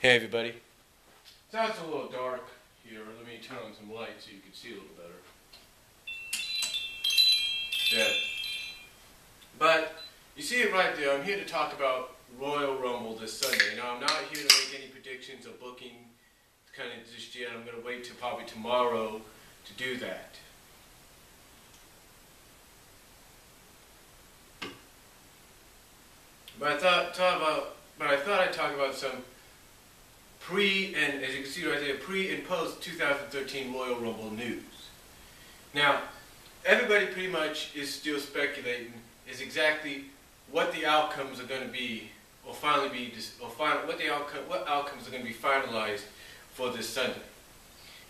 Hey everybody. So it's a little dark here. Let me turn on some light so you can see a little better. Yeah. But you see it right there. I'm here to talk about Royal Rumble this Sunday. Now I'm not here to make any predictions or booking kind of just yet. I'm going to wait till probably tomorrow to do that. But I thought I'd talk about some and as you can see right there, pre and post 2013 Royal Rumble news. Now, everybody pretty much is still speculating is exactly what the outcomes are going to be, or finally be, what outcomes are going to be finalized for this Sunday.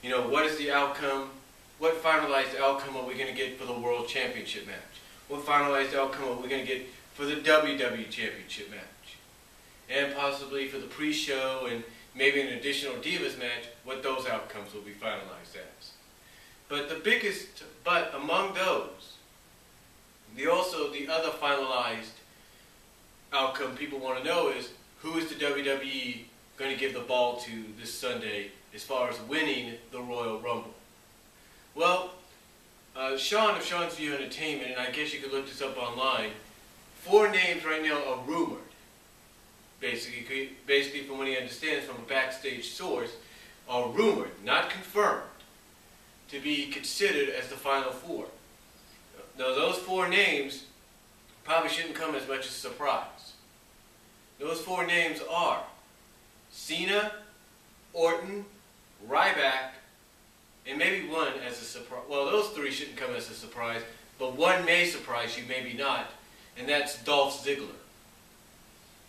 You know, what is the outcome? What finalized outcome are we going to get for the World Championship match? What finalized outcome are we going to get for the WWE Championship match? And possibly for the pre-show and maybe an additional Divas match, what those outcomes will be finalized as. But among those, the other finalized outcome people want to know is, who is the WWE going to give the ball to this Sunday as far as winning the Royal Rumble? Well, Sean of Sean's View Entertainment, and I guess you could look this up online, 4 names right now are rumored. Basically from what he understands from a backstage source, are rumored, not confirmed, to be considered as the final 4. Now those 4 names probably shouldn't come as much as a surprise. Those 4 names are Cena, Orton, Ryback, and maybe one as a surprise. Well, those 3 shouldn't come as a surprise, but one may surprise you, maybe not, and that's Dolph Ziggler.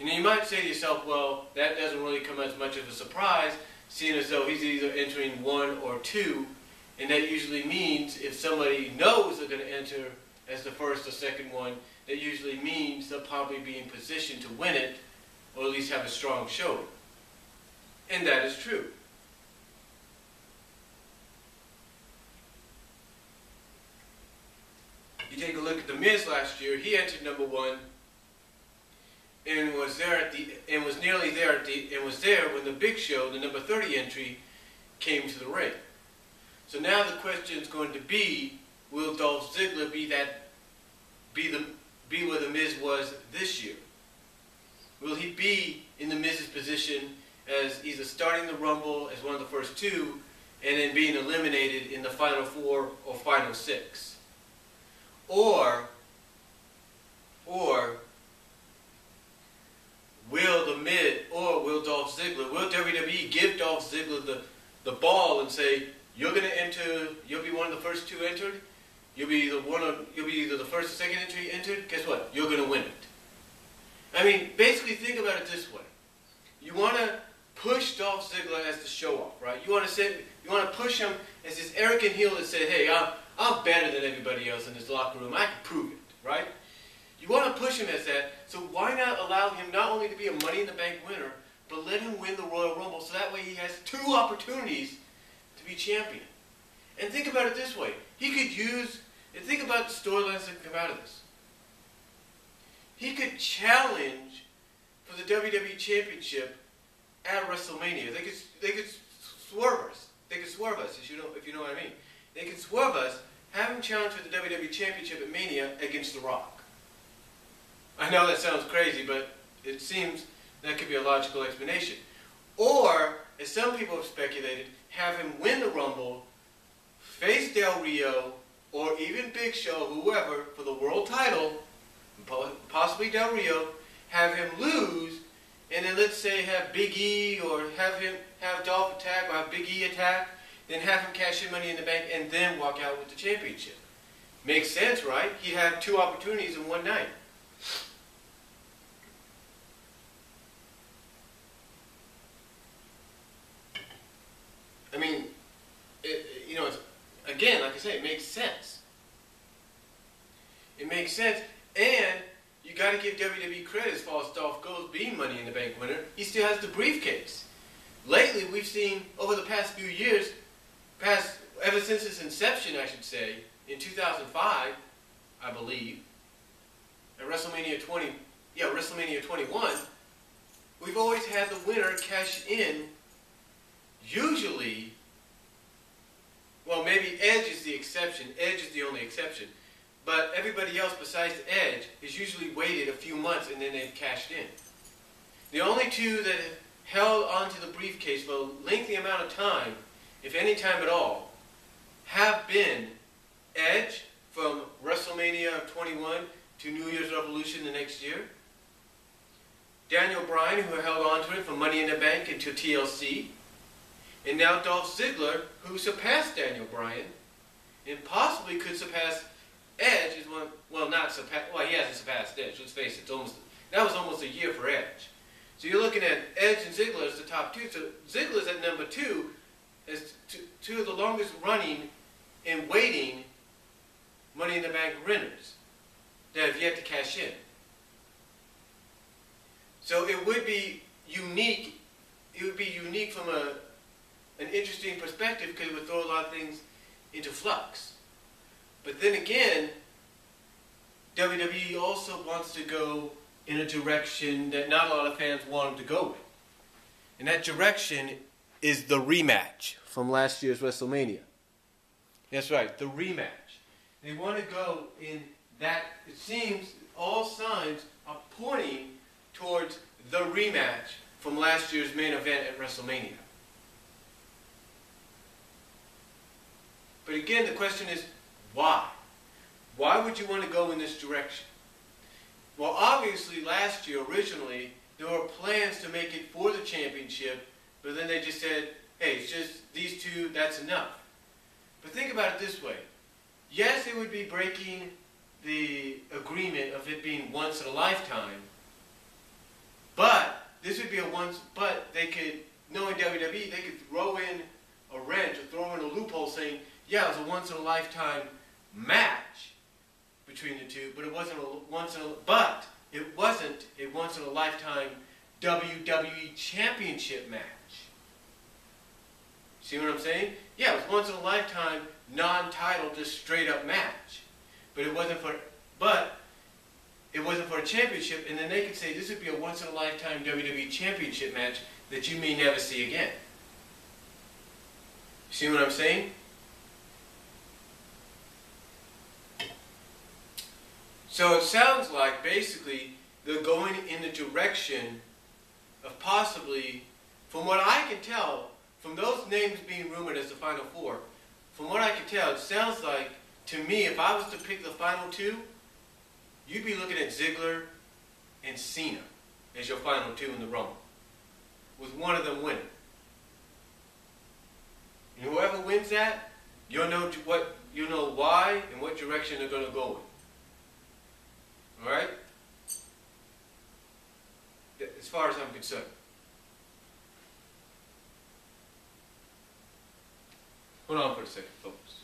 And you might say to yourself, well, that doesn't really come as much of a surprise, seeing as though he's either entering 1 or 2, and that usually means if somebody knows they're going to enter as the first or second one, that usually means they'll probably be in position to win it, or at least have a strong showing. And that is true. You take a look at The Miz last year, he entered number 1, and was there when the Big Show, the number 30 entry, came to the ring. So now the question is going to be, will Dolph Ziggler be where the Miz was this year? Will he be in the Miz's position as either starting the Rumble as one of the first 2, and then being eliminated in the final 4 or final 6? Or will Dolph Ziggler, will WWE give Dolph Ziggler the ball and say, you're going to enter, you'll be one of the first 2 entered, you'll be either the first or second entry entered, guess what? You're going to win it. I mean, basically think about it this way. You want to push Dolph Ziggler as the show-off, right? You want to push him as this arrogant heel that said, hey, I'm better than everybody else in this locker room. I can prove it, right? You want to push him as that, so why not allow him not only to be a Money in the Bank winner, but let him win the Royal Rumble so that way he has 2 opportunities to be champion. And think about it this way. Think about the storylines that come out of this. He could challenge for the WWE Championship at WrestleMania. They could swerve us. They could swerve us, if you know what I mean. They could swerve us, have him challenge for the WWE Championship at Mania against The Rock. I know that sounds crazy, but it seems that could be a logical explanation. Or, as some people have speculated, have him win the Rumble, face Del Rio, or even Big Show, whoever, for the world title, possibly Del Rio, have him lose, and then let's say have Big E, or have Dolph attack, or have Big E attack, then have him cash in Money in the Bank, and then walk out with the championship. Makes sense, right? He'd have 2 opportunities in one night. I mean, again, like I say, it makes sense. It makes sense, and you got to give WWE credit as far as Dolph goes, being Money in the Bank winner. He still has the briefcase. Lately, we've seen over the past few years, ever since its inception, I should say, in 2005, I believe, at WrestleMania 21, we've always had the winner cash in, usually, well, maybe Edge is the exception. Edge is the only exception. But everybody else besides Edge has usually waited a few months and then they've cashed in. The only two that have held onto the briefcase for a lengthy amount of time, if any time at all, have been Edge from WrestleMania 21 to New Year's Revolution the next year, Daniel Bryan, who held on to it from Money in the Bank into TLC, and now Dolph Ziggler, who surpassed Daniel Bryan, and possibly could surpass Edge. Is one, well, not surpass. Well, he hasn't surpassed Edge. Let's face it. That was almost a year for Edge. So you're looking at Edge and Ziggler as the top two. So Ziggler's at number 2 as two of the longest running and waiting Money in the Bank winners that have yet to cash in. So it would be unique. It would be unique from an interesting perspective because it would throw a lot of things into flux. But then again, WWE also wants to go in a direction that not a lot of fans want them to go in. And that direction is the rematch from last year's WrestleMania. That's right, the rematch. They want to go in that, it seems all signs are pointing towards the rematch from last year's main event at WrestleMania. But again, the question is, why? Why would you want to go in this direction? Well, obviously, last year, originally, there were plans to make it for the championship, but then they just said, hey, it's just these two, that's enough. But think about it this way. Yes, it would be breaking the agreement of it being once in a lifetime, but this would be but they could, knowing WWE, they could throw in a wrench or throw in a loophole saying, yeah, it was a once in a lifetime match between the two, but it wasn't a once in a lifetime WWE Championship match. See what I'm saying? Yeah, it was once in a lifetime, non-title, just straight up match. But it wasn't for a championship, and then they could say this would be a once in a lifetime WWE Championship match that you may never see again. See what I'm saying? So it sounds like basically they're going in the direction of possibly, from what I can tell, from those names being rumored as the Final Four, from what I can tell, it sounds like, to me, if I was to pick the final two, you'd be looking at Ziggler and Cena as your final two in the Rumble, with one of them winning. And whoever wins that, you'll know why and what direction they're going to go in. All right? As far as I'm concerned. Hold on for a second, folks.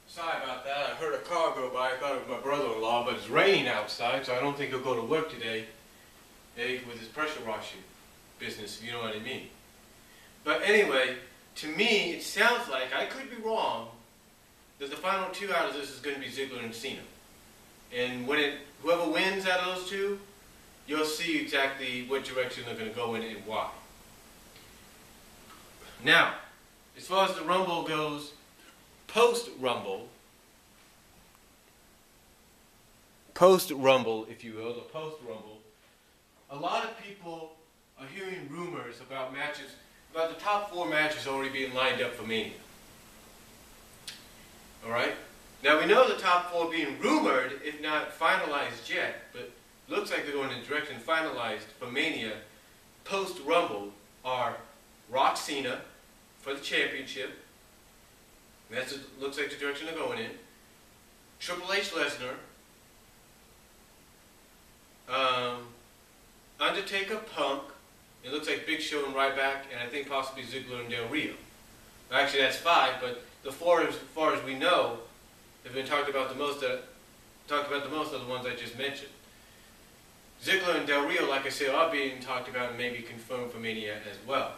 Sorry about that. I heard a car go by. I thought it was my brother-in-law, but it's raining outside, so I don't think he'll go to work today with his pressure washing business, if you know what I mean. But anyway, to me, it sounds like, I could be wrong, that the final two out of this is going to be Ziggler and Cena. And whoever wins out of those two, you'll see exactly what direction they're going to go in and why. Now, as far as the Rumble goes, post-Rumble, if you will, the post-Rumble, a lot of people are hearing rumors about matches, about the top 4 matches already being lined up for Mania. Alright? Now we know the top 4 being rumored, if not finalized yet, but looks like they're going in the direction finalized for Mania post-Rumble are Rock Cena for the championship. Looks like the direction they're going in. Triple H Lesnar. Undertaker Punk. It looks like Big Show and Ryback, and I think possibly Ziggler and Del Rio. Actually, that's 5, but the 4, as far as we know, have been talked about the most are the ones I just mentioned. Ziggler and Del Rio, like I said, are being talked about and maybe confirmed for Mania as well.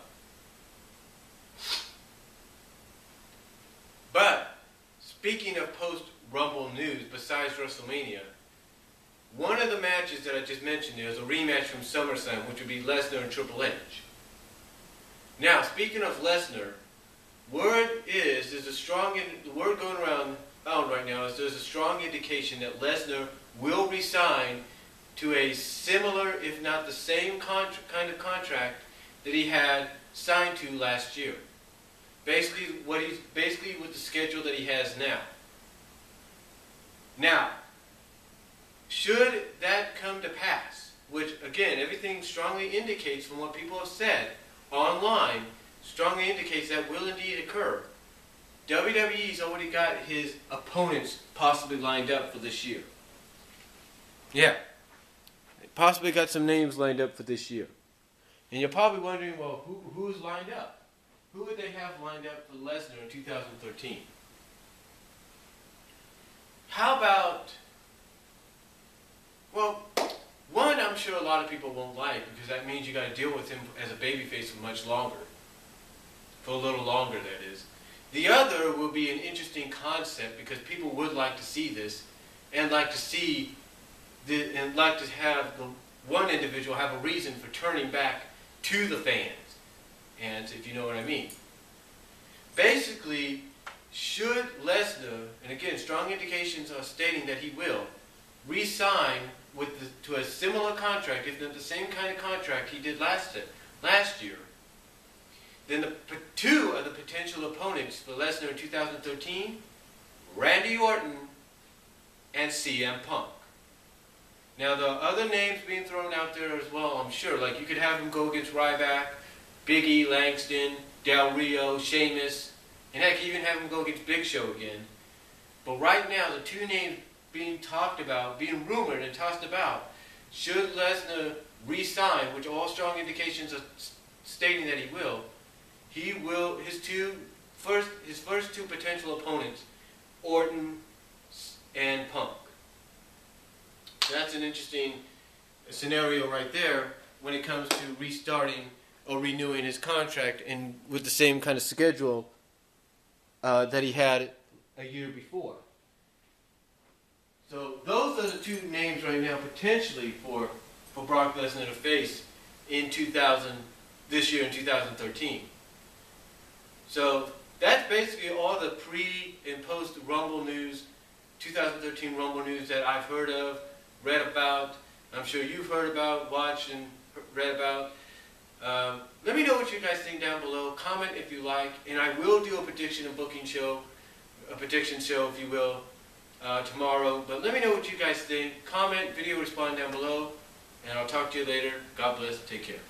But speaking of post-Rumble news, besides WrestleMania, one of the matches that I just mentioned there is a rematch from SummerSlam, which would be Lesnar and Triple H. Now, speaking of Lesnar, the word going around right now is there's a strong indication that Lesnar will resign to a similar, if not the same kind of contract that he had signed to last year. Basically with the schedule that he has now. Now, should that come to pass, which again, everything strongly indicates from what people have said online, strongly indicates that will indeed occur. WWE's already got his opponents possibly lined up for this year. Yeah. Possibly got some names lined up for this year. And you're probably wondering, well, who's lined up? Who would they have lined up for Lesnar in 2013? How about, well, one I'm sure a lot of people won't like because that means you got to deal with him as a babyface for much longer. For a little longer, that is. The other will be an interesting concept because people would like to see this and like to see and like to have the one individual have a reason for turning back to the fans. And if you know what I mean. Basically, should Lesnar, and again, strong indications are stating that he will, re-sign to a similar contract, if not the same kind of contract he did last year, then the two of the potential opponents for Lesnar in 2013, Randy Orton and CM Punk. Now, there are other names being thrown out there as well, I'm sure. Like, you could have him go against Ryback, Big E, Langston, Del Rio, Sheamus, and heck, even have him go against Big Show again. But right now, the two names being talked about, being rumored and tossed about, should Lesnar re-sign, which all strong indications are stating that he will, his first two potential opponents, Orton and Punk. That's an interesting scenario right there when it comes to restarting or renewing his contract and with the same kind of schedule that he had a year before. So those are the two names right now potentially for Brock Lesnar to face in this year in 2013. So that's basically all the pre and post Rumble news, 2013 Rumble news that I've heard of, read about. I'm sure you've heard about, watched and read about. Let me know what you guys think down below. Comment if you like, and I will do a prediction show, if you will, tomorrow. But let me know what you guys think. Comment, video, respond down below, and I'll talk to you later. God bless. Take care.